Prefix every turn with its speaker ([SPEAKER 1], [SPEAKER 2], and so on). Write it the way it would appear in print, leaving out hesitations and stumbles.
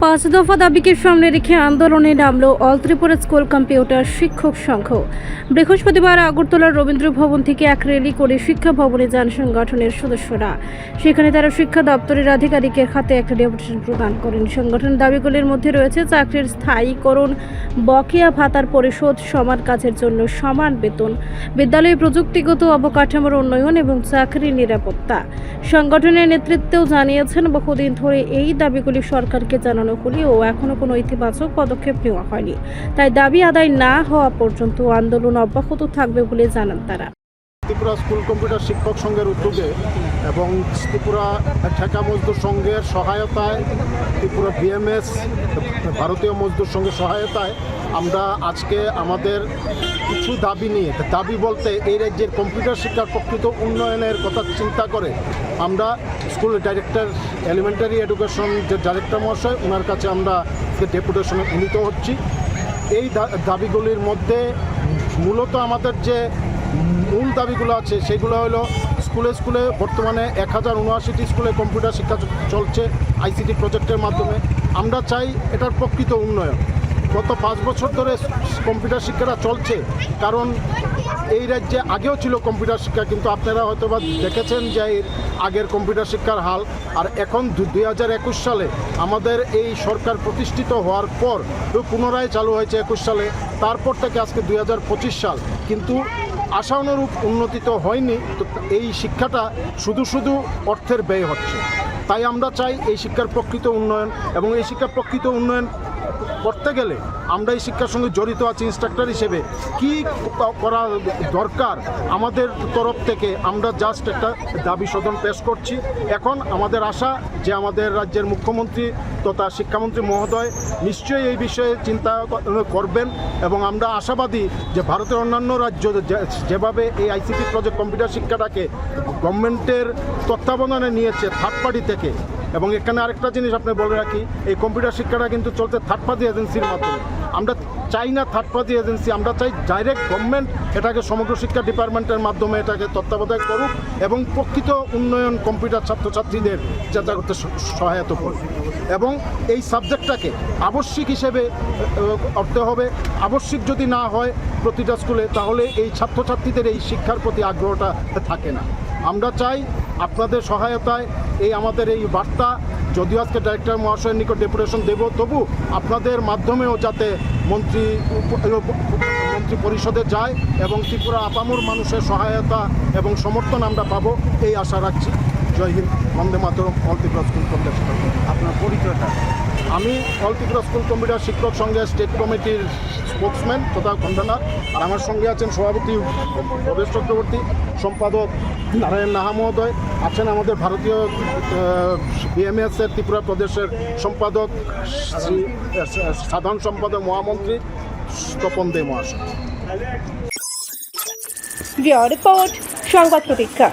[SPEAKER 1] পাঁচ দফা দাবিকে সামনে রেখে আন্দোলনে নামল অল ত্রিপুরা স্কুল কম্পিউটার শিক্ষক সংঘ। বৃহস্পতিবার আগরতলার রবীন্দ্র ভবন থেকে এক র্যালি করে শিক্ষা ভবনে যান সংগঠনের সদস্যরা। সেখানে তারা শিক্ষা দপ্তরের আধিকারিকের হাতে একটা ডেপুটেশন প্রদান করেন। সংগঠনের দাবিগুলির মধ্যে রয়েছে চাকরির স্থায়ীকরণ, বকেয়া ভাতার পরিশোধ, সমান কাজের জন্য সমান বেতন, বিদ্যালয়ে প্রযুক্তিগত অবকাঠামোর উন্নয়ন এবং চাকরির নিরাপত্তা। সংগঠনের নেতৃত্বেও জানিয়েছেন, বহুদিন ধরে এই দাবিগুলি সরকারকে জানানো হলেও এখনো কোনো ইতিবাচক পদক্ষেপ নেওয়া হয়নি। তাই দাবি আদায় না হওয়া পর্যন্ত আন্দোলন অব্যাহত থাকবে বলে জানান তারা।
[SPEAKER 2] ত্রিপুরা স্কুল কম্পিউটার শিক্ষক সংঘের উদ্যোগে এবং ত্রিপুরা ঠেকা মজদুর সংঘের সহায়তায়, ত্রিপুরা বিএমএস ভারতীয় মজদুর সংঘের সহায়তায় আমরা আজকে আমাদের কিছু দাবি নিয়ে, দাবি বলতে এই রাজ্যের কম্পিউটার শিক্ষার প্রকৃত উন্নয়নের কথা চিন্তা করে আমরা স্কুল ডাইরেক্টর, এলিমেন্টারি এডুকেশন যে ডাইরেক্টর মহাশয়, ওনার কাছে আমরা ডেপুটেশনে উন্নীত হচ্ছি। এই দাবিগুলির মধ্যে মূলত আমাদের যে মূল দাবিগুলো আছে সেগুলো হলো স্কুলে স্কুলে বর্তমানে 1079টি স্কুলে কম্পিউটার শিক্ষা চলছে আইসিটি প্রজেক্টের মাধ্যমে। আমরা চাই এটার প্রকৃত উন্নয়ন। গত 5 বছর ধরে কম্পিউটার শিক্ষাটা চলছে, কারণ এই রাজ্যে আগেও ছিল কম্পিউটার শিক্ষা, কিন্তু আপনারা হয়তো বা দেখেছেন যে এর আগের কম্পিউটার শিক্ষার হাল। আর এখন 2021 সালে আমাদের এই সরকার প্রতিষ্ঠিত হওয়ার পর পুনরায় চালু হয়েছে 21 সালে, তারপর থেকে আজকে 2025 সাল, কিন্তু আশানুরূপ উন্নতি তো হয়নি। তো এই শিক্ষাটা শুধু শুধু অর্থের ব্যয় হচ্ছে। তাই আমরা চাই এই শিক্ষার প্রকৃত উন্নয়ন, এবং এই শিক্ষার প্রকৃত উন্নয়ন করতে গেলে আমরা এই শিক্ষার সঙ্গে জড়িত আছি ইনস্ট্রাক্টর হিসেবে। কি করা দরকার আমাদের তরফ থেকে আমরা জাস্ট একটা দাবি সদন পেশ করছি। এখন আমাদের আশা যে আমাদের রাজ্যের মুখ্যমন্ত্রী তথা শিক্ষামন্ত্রী মহোদয় নিশ্চয়ই এই বিষয়ে চিন্তা করবেন, এবং আমরা আশাবাদী যে ভারতের অন্যান্য রাজ্য যেভাবে এই আইসিটি প্রজেক্ট কম্পিউটার শিক্ষাটাকে গভর্নমেন্টের তত্ত্বাবধানে নিয়েছে থার্ড পার্টি থেকে। এবং এখানে আরেকটা জিনিস আপনি বলে রাখি, এই কম্পিউটার শিক্ষাটা কিন্তু চলছে থার্ড পার্টি এজেন্সির মাধ্যমে। আমরা চাই না থার্ড পার্টি এজেন্সি, আমরা চাই ডাইরেক্ট গভর্নমেন্ট এটাকে সমগ্র শিক্ষা ডিপার্টমেন্টের মাধ্যমে এটাকে তত্ত্বাবধান করুক এবং প্রকৃত উন্নয়ন কম্পিউটার ছাত্রছাত্রীদের যাতে করতে সহায়তা করুক। এবং এই সাবজেক্টটাকে আবশ্যিক হিসেবে করতে হবে। আবশ্যিক যদি না হয় প্রতিটা স্কুলে, তাহলে এই ছাত্রছাত্রীদের এই শিক্ষার প্রতি আগ্রহটা থাকে না। আমরা চাই আপনাদের সহায়তায় এই আমাদের এই বার্তা, যদিও আজকে ডাইরেক্টর মহাশয়ের নিকট ডেপুটেশন দেব, তবু আপনাদের মাধ্যমেও যাতে মন্ত্রী পরিষদে যায় এবং ত্রিপুরা আপামর মানুষের সহায়তা এবং সমর্থন আমরা পাবো, এই আশা রাখছি। জয় হিন্দ, বন্দে মাতরম। অল ত্রিপুরা স্কুল কম্পিউটার শিক্ষক। আপনার পরিচয়টা? আমি অল ত্রিপুরা স্কুল কম্পিউটার শিক্ষক সংঘের স্টেট কমিটির স্পোক্সম্যান তথা কনভেনার। আর আমার সঙ্গে আছেন সভাপতি ভবেশ চক্রবর্তী, সম্পাদক নারায়ণ নাহা মহোদয়, আছেন আমাদের ভারতীয় বিএমএসের ত্রিপুরা প্রদেশের সম্পাদক সাধারণ সম্পাদক মহামন্ত্রী তপন দে মহাশয়।
[SPEAKER 1] রিপোর্ট সংবাদ প্রতীক্ষা।